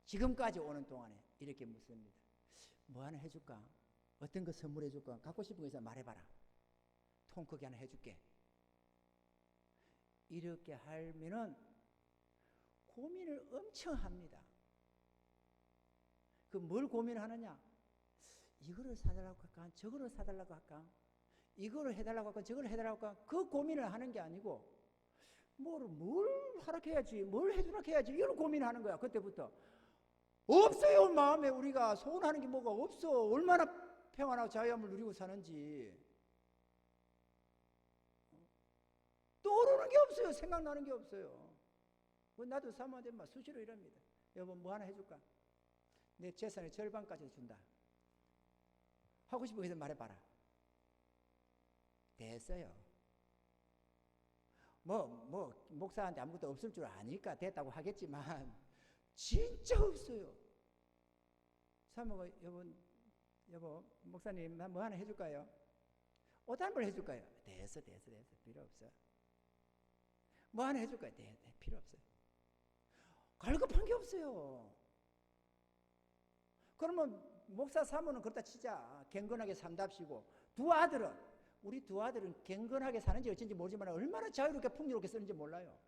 Speaker 1: 지금까지 오는 동안에 이렇게 묻습니다. 뭐 하나 해줄까? 어떤 거 선물해 줄까? 갖고 싶은 거 있으면 말해봐라. 통 크게 하나 해줄게. 이렇게 하면은 고민을 엄청 합니다. 그 뭘 고민하느냐? 이거를 사달라고 할까? 저거를 사달라고 할까? 이거를 해달라고 할까? 저거를 해달라고 할까? 그 고민을 하는 게 아니고 뭘 하락해야지, 뭘 해주락 해야지 이걸 고민하는 거야. 그때부터 없어요. 마음에 우리가 소원하는 게 뭐가 없어. 얼마나 평안하고 자유함을 누리고 사는지 떠오르는 게 없어요. 생각나는 게 없어요. 나도 사모한테 막 수시로 이럽니다. 여보 뭐 하나 해줄까? 내 재산의 절반까지 준다. 하고 싶은 거 해서 말해봐라. 됐어요. 목사한테 아무것도 없을 줄 아니까 됐다고 하겠지만 진짜 없어요. 사모가 여보 목사님 나 뭐 하나 해줄까요? 옷 한 벌 해줄까요? 됐어 필요 없어. 뭐 하나 해줄까요? 네 필요 없어요. 갈급한 게 없어요. 그러면 목사 사모는 그렇다 치자. 갱건하게 산답시고 우리 두 아들은 갱건하게 사는지 어쩐지 모르지만 얼마나 자유롭게 풍요롭게 쓰는지 몰라요.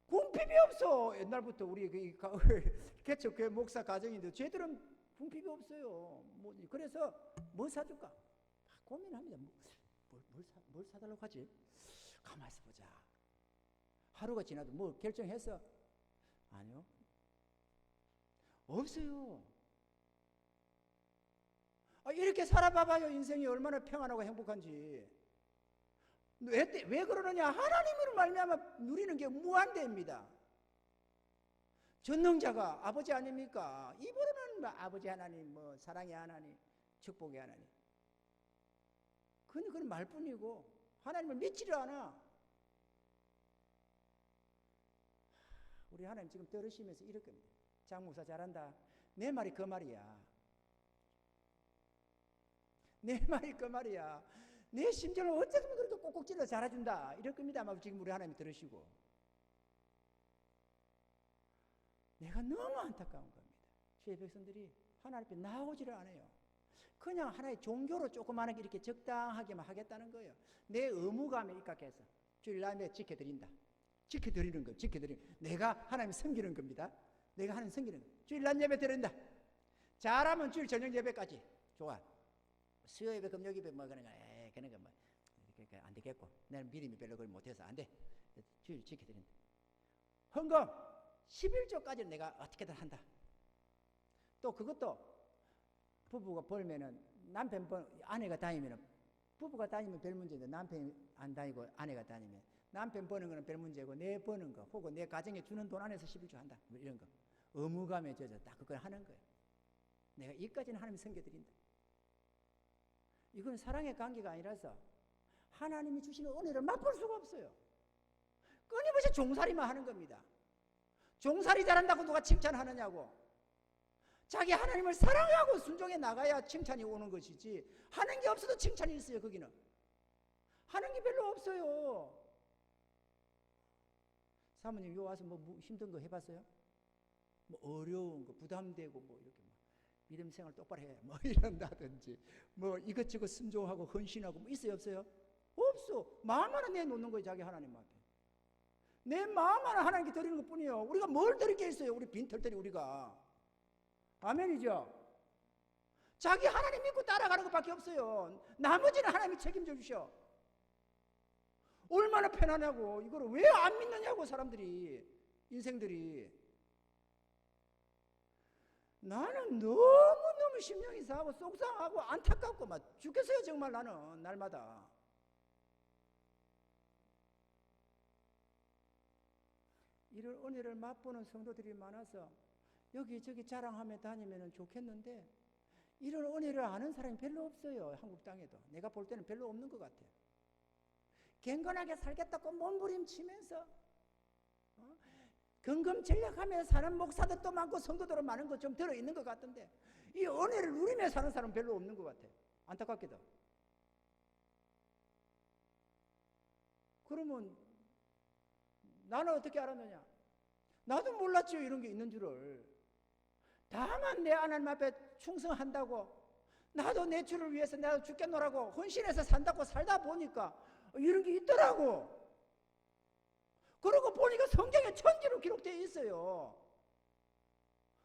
Speaker 1: 궁핍이 없어. 옛날부터 우리 개척교회 목사 가정인데 쟤들은 궁핍이 없어요. 그래서 뭐 사줄까? 고민합니다. 뭘 사달라고 하지? 가만히 있어 보자. 하루가 지나도 뭐 결정했어? 아니요. 없어요. 이렇게 살아봐봐요. 인생이 얼마나 평안하고 행복한지. 왜 그러느냐? 하나님으로 말미암아 누리는 게 무한대입니다. 전능자가 아버지 아닙니까? 입으로는 아버지 하나님, 사랑의 하나님, 축복의 하나님. 그건 말뿐이고 하나님을 믿지를 않아. 우리 하나님 지금 들으시면서 이렇게 장 목사 잘한다. 내 말이 그 말이야. 내 말이 그 말이야. 내 심정을 어쩌면 그렇게 꼭꼭 찔러 잘해준다. 이럴 겁니다. 아마 지금 우리 하나님이 들으시고. 내가 너무 안타까운 겁니다. 주의 백성들이 하나님 앞에 나오지를 않아요. 그냥 하나의 종교로 조그마하게 이렇게 적당하게만 하겠다는 거예요. 내 의무감에 입각해서 주일 날에 지켜드린다. 지켜드리는 거, 내가 하나님 섬기는 겁니다. 내가 하나님 섬기는 거. 주일 날 예배 드린다. 잘하면 주일 저녁 예배까지. 좋아. 수요 예배, 금요 예배 뭐 그런 거, 그런 거 뭐 안 되겠고. 나는 믿음이 별로 그걸 못해서 안 돼. 주일 지켜드린다. 헌금 11조까지는 내가 어떻게든 한다. 또 그것도 부부가 벌면은 남편 아내가 다니면은 부부가 다니면 별 문제인데 남편이 안 다니고 아내가 다니면 남편 버는 거는 별 문제고 내 버는 거 혹은 내 가정에 주는 돈 안에서 11조 한다. 뭐 이런 거. 의무감에 젖어 딱 그걸 하는 거예요. 내가 이까지는 하나님 섬겨드린다. 이건 사랑의 관계가 아니라서 하나님이 주시는 은혜를 맛볼 수가 없어요. 끊임없이 종살이만 하는 겁니다. 종살이 잘한다고 누가 칭찬하느냐고. 자기 하나님을 사랑하고 순종해 나가야 칭찬이 오는 것이지 하는 게 없어도 칭찬이 있어요. 거기는 하는 게 별로 없어요. 사모님 요 와서 뭐 힘든 거 해봤어요? 뭐 어려운 거 부담되고 뭐 이렇게 막 믿음 생활 똑바로 해 뭐 이런다든지 뭐 이것저것 순종하고 헌신하고 뭐 있어요 없어요? 없어. 마음 하나 내놓는 거예요. 자기 하나님 앞에 내 마음 하나 하나님께 드리는 것 뿐이에요. 우리가 뭘 드릴 게 있어요? 우리 빈털터리 우리가. 아멘이죠? 자기 하나님 믿고 따라가는 것밖에 없어요. 나머지는 하나님이 책임져 주셔. 얼마나 편안하고 이거를 왜 안 믿느냐고 사람들이 인생들이. 나는 너무너무 심령이 상하고 속상하고 안타깝고 막 죽겠어요. 정말 나는 날마다. 이런 은혜를 맛보는 성도들이 많아서 여기저기 자랑하며 다니면 좋겠는데 이런 은혜를 아는 사람이 별로 없어요. 한국 땅에도. 내가 볼 때는 별로 없는 것 같아요. 경건하게 살겠다고 몸부림치면서 근검전략하며 사는 목사들도 많고 성도들도 많은 거 좀 들어있는 것 같은데 이 은혜를 누리며 사는 사람은 별로 없는 것 같아요. 안타깝게도. 그러면 나는 어떻게 알았느냐? 나도 몰랐죠. 이런 게 있는 줄을. 다만 내 하나님 앞에 충성한다고 나도 내 주를 위해서 나도 죽겠노라고 헌신해서 산다고 살다 보니까 이런 게 있더라고. 그러고 보니까 성경에 천지로 기록되어 있어요.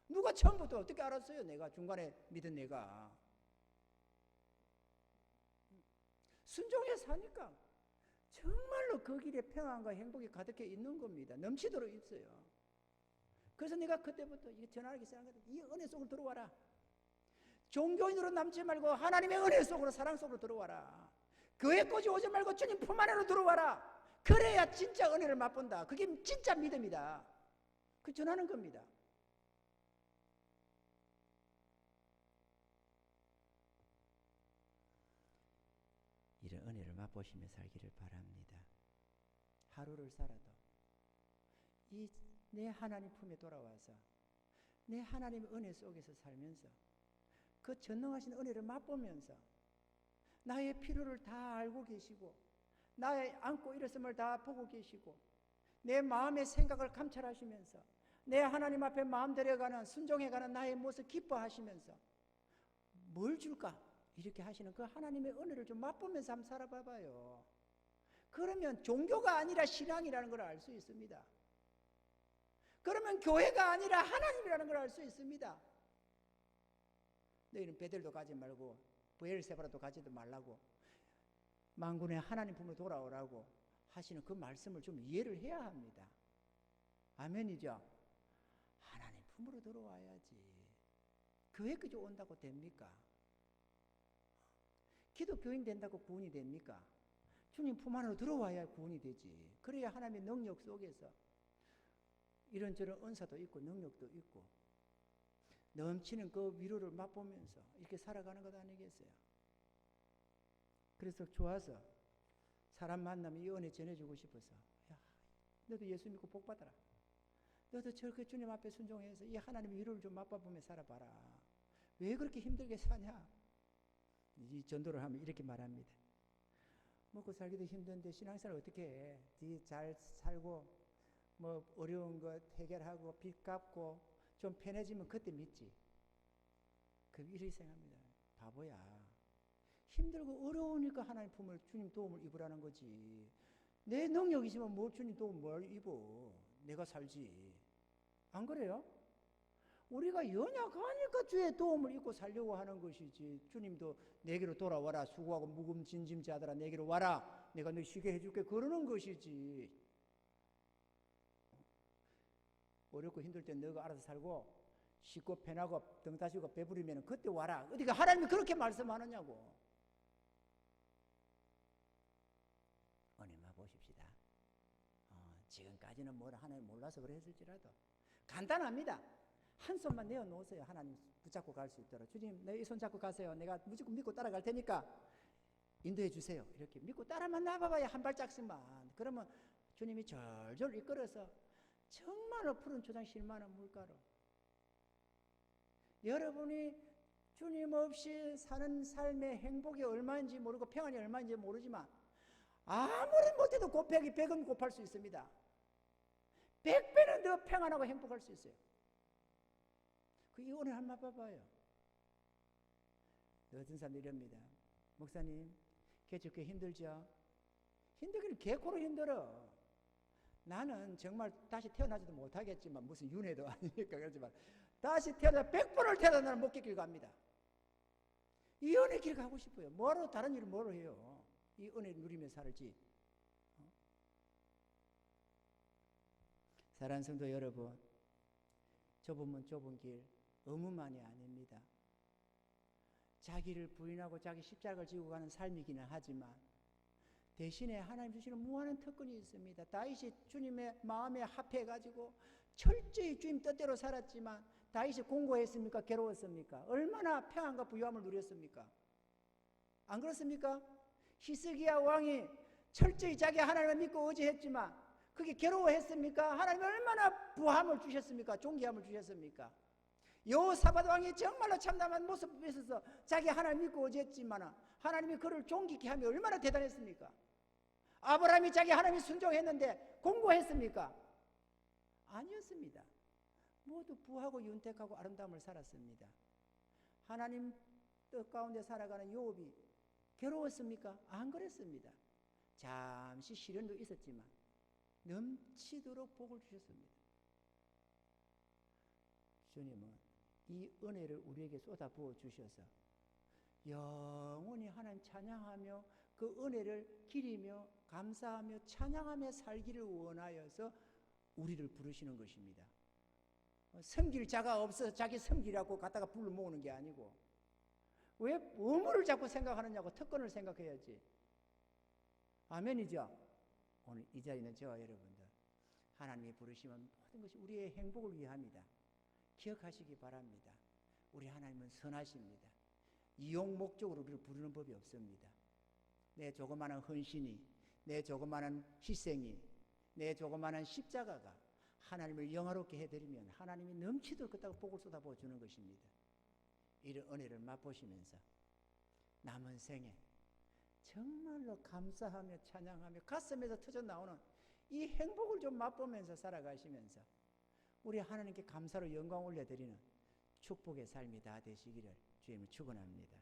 Speaker 1: 누가 처음부터 어떻게 알았어요? 내가 중간에 믿은 내가. 순종해 사니까 정말로 그 길에 평안과 행복이 가득해 있는 겁니다. 넘치도록 있어요. 그래서 내가 그때부터 이게 전하기 시작한 거다. 이 은혜 속으로 들어와라. 종교인으로 남지 말고 하나님의 은혜 속으로 사랑 속으로 들어와라. 교회 꼬지 오지 말고 주님 품 안으로 들어와라. 그래야 진짜 은혜를 맛본다. 그게 진짜 믿음이다. 그 전하는 겁니다. 이런 은혜를 맛보시며 살기를 바랍니다. 하루를 살아도 이 내 하나님 품에 돌아와서 내 하나님의 은혜 속에서 살면서 그 전능하신 은혜를 맛보면서 나의 필요를 다 알고 계시고 나의 안고 일었음을 다 보고 계시고 내 마음의 생각을 감찰하시면서 내 하나님 앞에 마음 들여가는 순종해가는 나의 모습 기뻐하시면서 뭘 줄까? 이렇게 하시는 그 하나님의 은혜를 좀 맛보면서 한번 살아봐봐요. 그러면 종교가 아니라 신앙이라는 걸 알 수 있습니다. 그러면 교회가 아니라 하나님이라는 걸 알 수 있습니다. 너희는 베델도 가지 말고 브엘세바라도 가지도 말라고 만군의 하나님 품으로 돌아오라고 하시는 그 말씀을 좀 이해를 해야 합니다. 아멘이죠? 하나님 품으로 들어와야지. 교회까지 온다고 됩니까? 기독교인 된다고 구원이 됩니까? 주님 품 안으로 들어와야 구원이 되지. 그래야 하나님의 능력 속에서 이런저런 은사도 있고 능력도 있고 넘치는 그 위로를 맛보면서 이렇게 살아가는 것 아니겠어요? 그래서 좋아서 사람 만나면 이 은혜 전해주고 싶어서 야, 너도 예수 믿고 복 받아라. 너도 저렇게 주님 앞에 순종해서 이 하나님의 위로를 좀 맛봐보며 살아봐라. 왜 그렇게 힘들게 사냐? 이 전도를 하면 이렇게 말합니다. 먹고 살기도 힘든데 신앙생활 어떻게 해? 네 잘 살고 뭐 어려운 것 해결하고 빚 갚고 좀 편해지면 그때 믿지. 그게 이렇게 생각합니다. 바보야. 힘들고 어려우니까 하나님 품을 주님 도움을 입으라는 거지. 내 능력이지만 뭐 주님 도움 뭘 입어. 내가 살지. 안 그래요? 우리가 연약하니까 주의 도움을 입고 살려고 하는 것이지. 주님도 내게로 돌아와라. 수고하고 무거운 짐진 자들아 내게로 와라. 내가 너 쉬게 해줄게. 그러는 것이지. 어렵고 힘들 때 너가 알아서 살고 쉽고 편하고 등 따시고 배부르면 그때 와라. 어디가 하나님이 그렇게 말씀하느냐고. 은혜만 보십시다. 지금까지는 뭘 하나님 몰라서 그랬을지라도 간단합니다. 한 손만 내어놓으세요. 하나님 붙잡고 갈 수 있도록. 주님 내 이 손 잡고 가세요. 내가 무조건 믿고 따라갈 테니까 인도해 주세요. 이렇게 믿고 따라만 나봐봐야 한 발짝씩만. 그러면 주님이 절절 이끌어서 정말로 푸른 초장 실만한 물가로. 여러분이 주님 없이 사는 삶의 행복이 얼마인지 모르고 평안이 얼마인지 모르지만 아무리 못해도 곱하기 100은 곱할 수 있습니다. 100배는 더 평안하고 행복할 수 있어요. 이 오늘 한번 봐봐요. 어떤 사람들이 이럽니다. 목사님, 개척교 힘들죠? 힘들기는 개코로 힘들어. 나는 정말 다시 태어나지도 못하겠지만 무슨 윤회도 아니니까 그렇지만 다시 태어나 100번을 태어나 나는 목격길 갑니다. 이 은혜 길 가고 싶어요. 뭐하러 다른 일을 뭐로 해요? 이 은혜 누리며 살지. 사랑하는 성도 여러분, 좁으면 좁은 길 의무만이 아닙니다. 자기를 부인하고 자기 십자가를 지고 가는 삶이기는 하지만 대신에 하나님 주시는 무한한 특권이 있습니다. 다윗이 주님의 마음에 합해가지고 철저히 주님 뜻대로 살았지만 다윗이 공고했습니까? 괴로웠습니까? 얼마나 평안과 부유함을 누렸습니까? 안 그렇습니까? 히스기야 왕이 철저히 자기 하나님을 믿고 의지했지만 그게 괴로워했습니까? 하나님이 얼마나 부함을 주셨습니까? 존귀함을 주셨습니까? 여호사밧 왕이 정말로 참담한 모습에 있어서 자기 하나님 믿고 의지했지만 하나님이 그를 존귀케 하며 얼마나 대단했습니까? 아브라함이 자기 하나님이 순종했는데 공고했습니까? 아니었습니다. 모두 부하고 윤택하고 아름다움을 살았습니다. 하나님 뜻 가운데 살아가는 욥이 괴로웠습니까? 안 그랬습니다. 잠시 시련도 있었지만 넘치도록 복을 주셨습니다. 주님은 이 은혜를 우리에게 쏟아부어 주셔서 영원히 하나님 찬양하며 그 은혜를 기리며 감사하며 찬양하며 살기를 원하여서 우리를 부르시는 것입니다. 섬길 자가 없어서 자기 섬기라고 갖다가 불러 모으는 게 아니고 왜 의무를 자꾸 생각하느냐고 특권을 생각해야지. 아멘이죠? 오늘 이 자리에 있는 저와 여러분들 하나님이 부르시면 모든 것이 우리의 행복을 위함이다. 기억하시기 바랍니다. 우리 하나님은 선하십니다. 이용 목적으로 우리를 부르는 법이 없습니다. 내 조그마한 헌신이, 내 조그마한 희생이, 내 조그마한 십자가가 하나님을 영화롭게 해드리면 하나님이 넘치도록 그따가 복을 쏟아부어 주는 것입니다. 이런 은혜를 맛보시면서 남은 생에 정말로 감사하며 찬양하며 가슴에서 터져나오는 이 행복을 좀 맛보면서 살아가시면서 우리 하나님께 감사로 영광 올려드리는 축복의 삶이 다 되시기를 주님을 축원합니다.